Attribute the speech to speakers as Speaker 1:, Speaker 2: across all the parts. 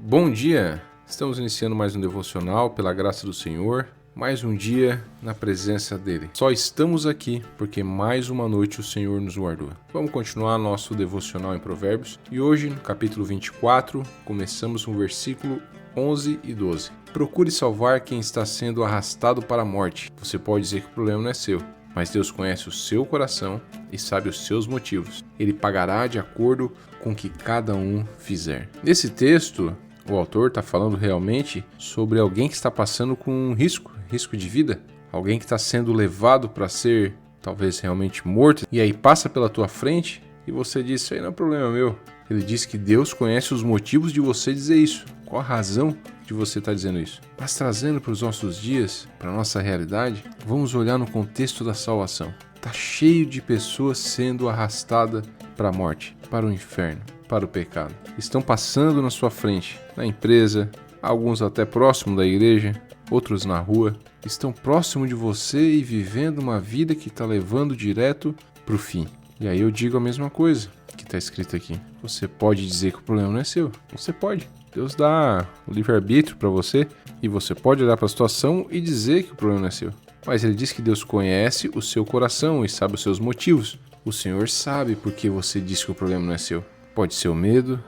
Speaker 1: Bom dia! Estamos iniciando mais um devocional pela graça do Senhor, mais um dia na presença dEle. Só estamos aqui porque mais uma noite o Senhor nos guardou. Vamos continuar nosso devocional em Provérbios e hoje, no capítulo 24, começamos no versículo 11 e 12. Procure salvar quem está sendo arrastado para a morte. Você pode dizer que o problema não é seu, mas Deus conhece o seu coração e sabe os seus motivos. Ele pagará de acordo com o que cada um fizer. Nesse texto, o autor está falando realmente sobre alguém que está passando com um risco de vida. Alguém que está sendo levado para ser talvez realmente morto. E aí passa pela tua frente e você diz, isso aí não é problema meu. Ele diz que Deus conhece os motivos de você dizer isso. Qual a razão de você estar dizendo isso? Mas trazendo para os nossos dias, para a nossa realidade, vamos olhar no contexto da salvação. Está cheio de pessoas sendo arrastadas para a morte, para o inferno, para o pecado. Estão passando na sua frente, na empresa, alguns até próximo da igreja, outros na rua. Estão próximo de você e vivendo uma vida que está levando direto para o fim. E aí eu digo a mesma coisa que está escrito aqui. Você pode dizer que o problema não é seu. Você pode. Deus dá o livre-arbítrio para você e você pode olhar para a situação e dizer que o problema não é seu. Mas ele diz que Deus conhece o seu coração e sabe os seus motivos. O Senhor sabe por que você diz que o problema não é seu. Pode ser o medo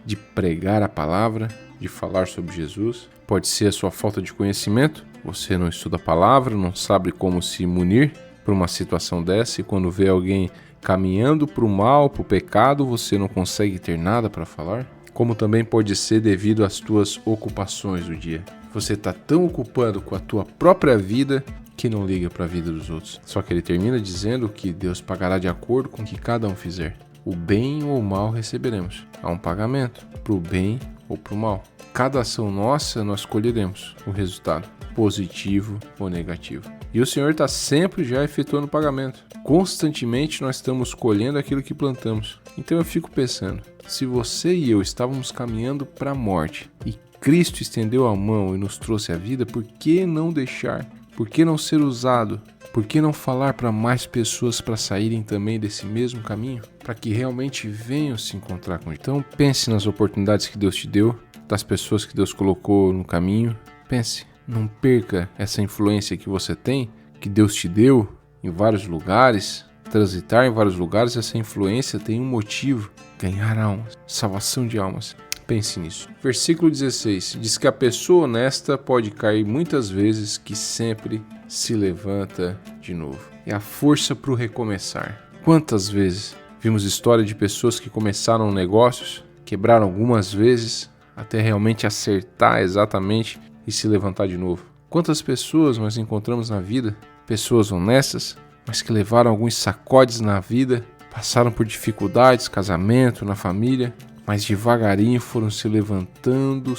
Speaker 1: de pregar a palavra, de falar sobre Jesus. Pode ser a sua falta de conhecimento. Você não estuda a palavra, não sabe como se munir para uma situação dessa. E quando vê alguém caminhando para o mal, para o pecado, você não consegue ter nada para falar. Como também pode ser devido às tuas ocupações do dia. Você está tão ocupado com a tua própria vida que não liga para a vida dos outros. Só que ele termina dizendo que Deus pagará de acordo com o que cada um fizer. O bem ou o mal receberemos. Há um pagamento para o bem ou para o mal. Cada ação nossa nós colheremos o resultado, positivo ou negativo. E o Senhor está sempre já efetuando o pagamento. Constantemente nós estamos colhendo aquilo que plantamos. Então eu fico pensando, se você e eu estávamos caminhando para a morte e Cristo estendeu a mão e nos trouxe a vida, por que não deixar? Por que não ser usado? Por que não falar para mais pessoas para saírem também desse mesmo caminho? Para que realmente venham se encontrar com Ele. Então pense nas oportunidades que Deus te deu, das pessoas que Deus colocou no caminho. Pense, não perca essa influência que você tem, que Deus te deu em vários lugares. Transitar em vários lugares, essa influência tem um motivo: ganhar almas, salvação de almas. Pense nisso. Versículo 16 diz que a pessoa honesta pode cair muitas vezes, que sempre se levanta de novo. É a força para o recomeçar. Quantas vezes vimos história de pessoas que começaram negócios, quebraram algumas vezes, até realmente acertar exatamente e se levantar de novo. Quantas pessoas nós encontramos na vida, pessoas honestas, mas que levaram alguns sacodes na vida, passaram por dificuldades, casamento, na família, mas devagarinho foram se levantando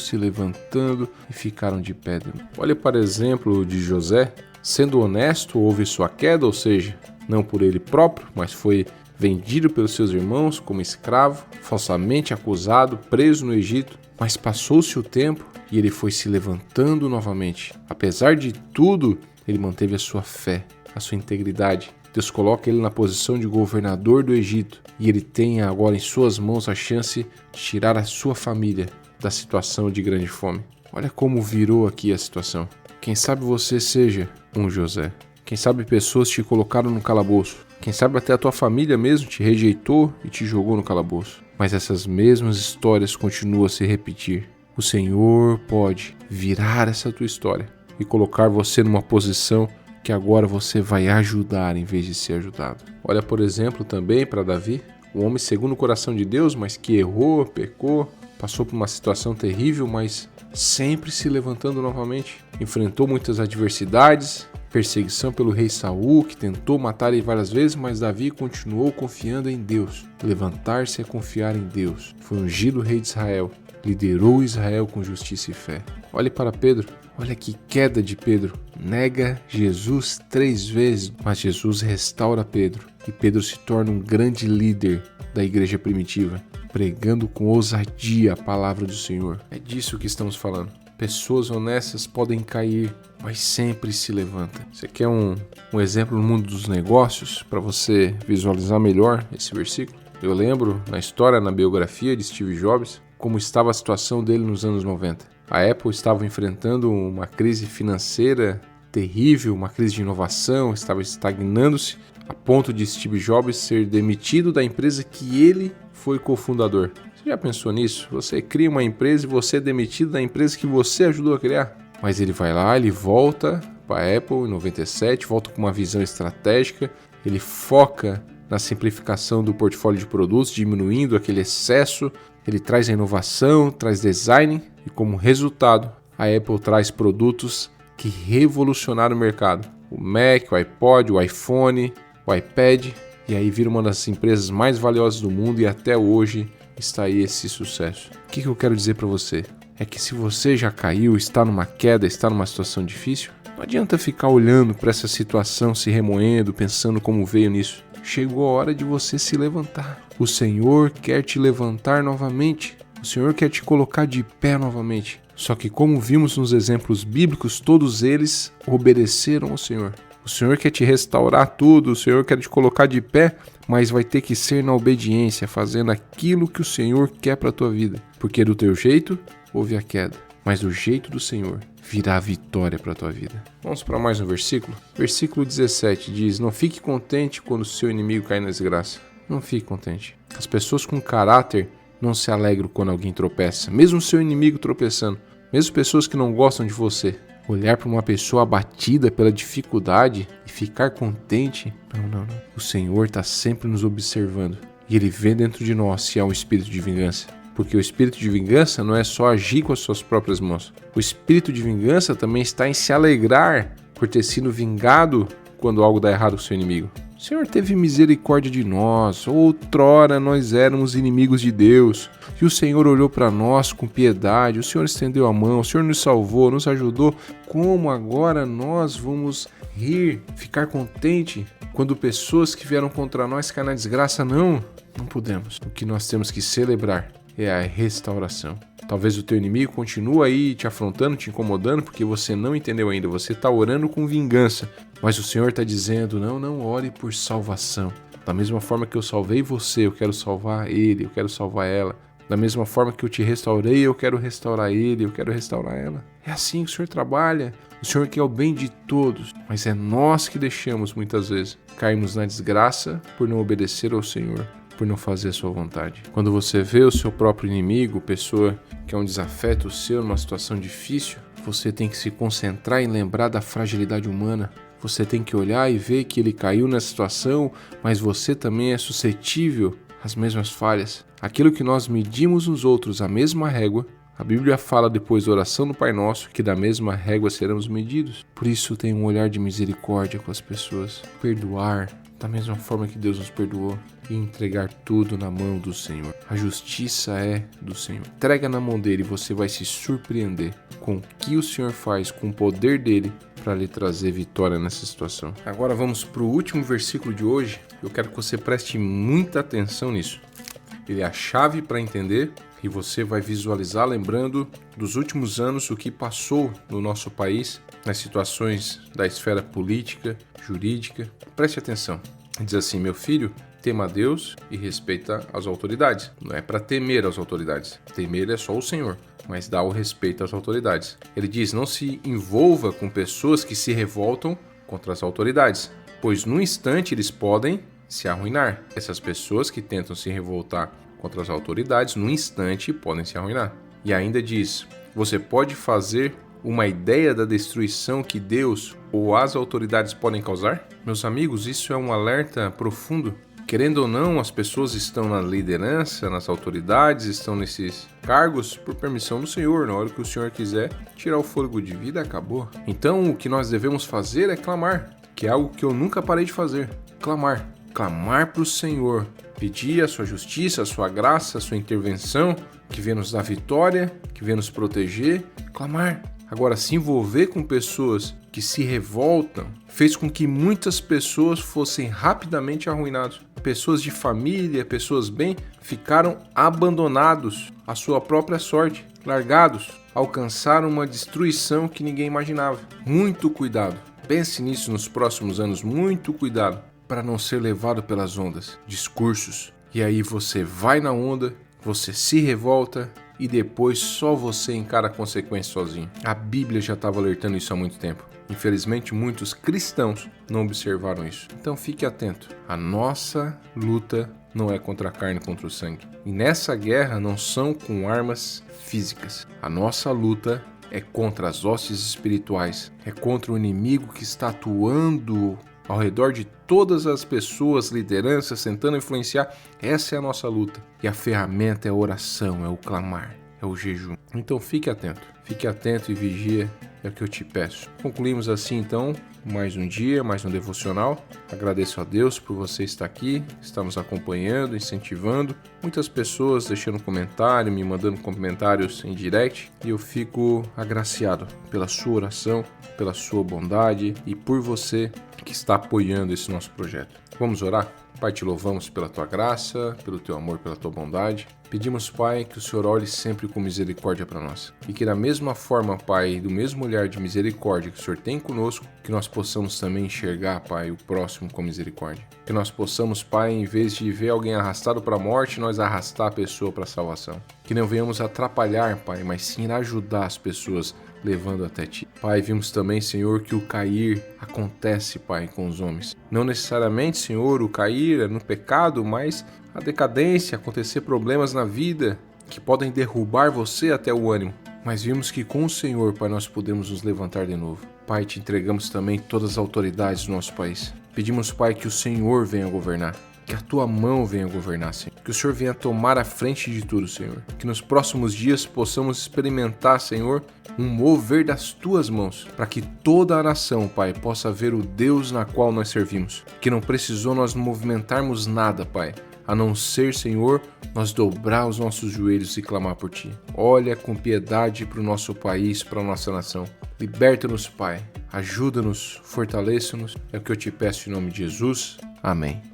Speaker 1: e ficaram de pé. Olha para o exemplo de José. Sendo honesto, houve sua queda, ou seja, não por ele próprio, mas foi vendido pelos seus irmãos como escravo, falsamente acusado, preso no Egito, mas passou-se o tempo e ele foi se levantando novamente. Apesar de tudo, ele manteve a sua fé, a sua integridade. Deus coloca ele na posição de governador do Egito e ele tem agora em suas mãos a chance de tirar a sua família da situação de grande fome. Olha como virou aqui a situação. Quem sabe você seja um José. Quem sabe pessoas te colocaram no calabouço. Quem sabe até a tua família mesmo te rejeitou e te jogou no calabouço. Mas essas mesmas histórias continuam a se repetir. O Senhor pode virar essa tua história e colocar você numa posição que agora você vai ajudar em vez de ser ajudado. Olha, por exemplo, também para Davi, um homem segundo o coração de Deus, mas que errou, pecou, passou por uma situação terrível, mas sempre se levantando novamente. Enfrentou muitas adversidades, perseguição pelo rei Saul, que tentou matar ele várias vezes, mas Davi continuou confiando em Deus. Levantar-se é confiar em Deus. Foi ungido rei de Israel, liderou Israel com justiça e fé. Olhe para Pedro. Olha que queda de Pedro. Nega Jesus 3 vezes, mas Jesus restaura Pedro. E Pedro se torna um grande líder da igreja primitiva, pregando com ousadia a palavra do Senhor. É disso que estamos falando. Pessoas honestas podem cair, mas sempre se levantam. Você quer um exemplo no mundo dos negócios para você visualizar melhor esse versículo? Eu lembro na história, na biografia de Steve Jobs, como estava a situação dele nos anos 90. A Apple estava enfrentando uma crise financeira terrível, uma crise de inovação, estava estagnando-se a ponto de Steve Jobs ser demitido da empresa que ele foi cofundador. Você já pensou nisso? Você cria uma empresa e você é demitido da empresa que você ajudou a criar. Mas ele vai lá, ele volta para a Apple em 97, volta com uma visão estratégica, ele foca na simplificação do portfólio de produtos, diminuindo aquele excesso, ele traz a inovação, traz design e como resultado a Apple traz produtos que revolucionaram o mercado. O Mac, o iPod, o iPhone, o iPad, e aí vira uma das empresas mais valiosas do mundo e até hoje está aí esse sucesso. O que eu quero dizer para você? É que se você já caiu, está numa queda, está numa situação difícil, não adianta ficar olhando para essa situação, se remoendo, pensando como veio nisso. Chegou a hora de você se levantar. O Senhor quer te levantar novamente. O Senhor quer te colocar de pé novamente. Só que como vimos nos exemplos bíblicos, todos eles obedeceram ao Senhor. O Senhor quer te restaurar tudo, o Senhor quer te colocar de pé, mas vai ter que ser na obediência, fazendo aquilo que o Senhor quer para a tua vida. Porque do teu jeito, houve a queda, mas do jeito do Senhor virá a vitória para a tua vida. Vamos para mais um versículo? Versículo 17 diz: não fique contente quando o seu inimigo cair na desgraça. Não fique contente. As pessoas com caráter não se alegram quando alguém tropeça, mesmo o seu inimigo tropeçando, mesmo pessoas que não gostam de você. Olhar para uma pessoa abatida pela dificuldade e ficar contente, não. O Senhor está sempre nos observando e Ele vê dentro de nós se há um espírito de vingança. Porque o espírito de vingança não é só agir com as suas próprias mãos. O espírito de vingança também está em se alegrar por ter sido vingado quando algo dá errado com o seu inimigo. O Senhor teve misericórdia de nós. Outrora nós éramos inimigos de Deus. E o Senhor olhou para nós com piedade. O Senhor estendeu a mão. O Senhor nos salvou, nos ajudou. Como agora nós vamos rir, ficar contente quando pessoas que vieram contra nós caem na desgraça? Não podemos. O que nós temos que celebrar é a restauração. Talvez o teu inimigo continue aí te afrontando, te incomodando, porque você não entendeu ainda. Você está orando com vingança. Mas o Senhor está dizendo, não ore por salvação. Da mesma forma que eu salvei você, eu quero salvar ele, eu quero salvar ela. Da mesma forma que eu te restaurei, eu quero restaurar ele, eu quero restaurar ela. É assim que o Senhor trabalha. O Senhor quer o bem de todos, mas é nós que deixamos muitas vezes cairmos na desgraça por não obedecer ao Senhor, por não fazer a sua vontade. Quando você vê o seu próprio inimigo, pessoa que é um desafeto seu numa situação difícil, você tem que se concentrar em lembrar da fragilidade humana. Você tem que olhar e ver que ele caiu nessa situação, mas você também é suscetível às mesmas falhas. Aquilo que nós medimos nos outros, a mesma régua, a Bíblia fala depois da oração do Pai Nosso que da mesma régua seremos medidos. Por isso tenha um olhar de misericórdia com as pessoas. Perdoar da mesma forma que Deus nos perdoou e entregar tudo na mão do Senhor. A justiça é do Senhor. Entrega na mão dele e você vai se surpreender com o que o Senhor faz, com o poder dele para lhe trazer vitória nessa situação. Agora vamos para o último versículo de hoje. Eu quero que você preste muita atenção nisso. Ele é a chave para entender e você vai visualizar lembrando dos últimos anos o que passou no nosso país nas situações da esfera política, jurídica. Preste atenção. Diz assim: meu filho, tema a Deus e respeita as autoridades. Não é para temer as autoridades. Temer é só o Senhor, mas dá o respeito às autoridades. Ele diz: não se envolva com pessoas que se revoltam contra as autoridades, pois no instante eles podem se arruinar. Essas pessoas que tentam se revoltar contra as autoridades, no instante podem se arruinar. E ainda diz: você pode fazer uma ideia da destruição que Deus ou as autoridades podem causar? Meus amigos, isso é um alerta profundo. Querendo ou não, as pessoas estão na liderança, nas autoridades, estão nesses cargos por permissão do Senhor. Na hora que o Senhor quiser tirar o fôlego de vida, acabou. Então, o que nós devemos fazer é clamar, que é algo que eu nunca parei de fazer. Clamar para o Senhor, pedir a sua justiça, a sua graça, a sua intervenção, que venha nos dar vitória, que venha nos proteger. Clamar. Agora, se envolver com pessoas que se revoltam fez com que muitas pessoas fossem rapidamente arruinadas. Pessoas de família, pessoas bem, ficaram abandonados à sua própria sorte, largados, alcançaram uma destruição que ninguém imaginava. Muito cuidado. Pense nisso nos próximos anos, muito cuidado para não ser levado pelas ondas, discursos. E aí você vai na onda, você se revolta e depois só você encara a consequência sozinho. A Bíblia já estava alertando isso há muito tempo. Infelizmente, muitos cristãos não observaram isso. Então fique atento. A nossa luta não é contra a carne e contra o sangue. E nessa guerra não são com armas físicas. A nossa luta é contra as hostes espirituais. É contra o inimigo que está atuando ao redor de todas as pessoas, lideranças, tentando influenciar. Essa é a nossa luta. E a ferramenta é a oração, é o clamar, é o jejum. Então fique atento e vigia, é o que eu te peço. Concluímos assim então, mais um dia, mais um devocional. Agradeço a Deus por você estar aqui, estar nos acompanhando, incentivando. Muitas pessoas deixando comentário, me mandando comentários em direct. E eu fico agraciado pela sua oração, pela sua bondade e por você que está apoiando esse nosso projeto. Vamos orar? Pai, te louvamos pela tua graça, pelo teu amor, pela tua bondade. Pedimos, Pai, que o Senhor olhe sempre com misericórdia para nós. E que da mesma forma, Pai, do mesmo olhar de misericórdia que o Senhor tem conosco, que nós possamos também enxergar, Pai, o próximo com misericórdia. Que nós possamos, Pai, em vez de ver alguém arrastado para a morte, nós arrastar a pessoa para a salvação. Que não venhamos atrapalhar, Pai, mas sim ajudar as pessoas levando até Ti. Pai, vimos também, Senhor, que o cair acontece, Pai, com os homens. Não necessariamente, Senhor, o cair é no pecado, mas a decadência, acontecer problemas na vida que podem derrubar você até o ânimo. Mas vimos que com o Senhor, Pai, nós podemos nos levantar de novo. Pai, te entregamos também todas as autoridades do nosso país. Pedimos, Pai, que o Senhor venha governar. Que a tua mão venha governar, Senhor. Que o Senhor venha tomar a frente de tudo, Senhor. Que nos próximos dias possamos experimentar, Senhor, um mover das tuas mãos, para que toda a nação, Pai, possa ver o Deus na qual nós servimos. Que não precisou nós movimentarmos nada, Pai, a não ser, Senhor, nós dobrar os nossos joelhos e clamar por Ti. Olha com piedade para o nosso país, para a nossa nação. Liberta-nos, Pai. Ajuda-nos, fortaleça-nos. É o que eu te peço em nome de Jesus. Amém.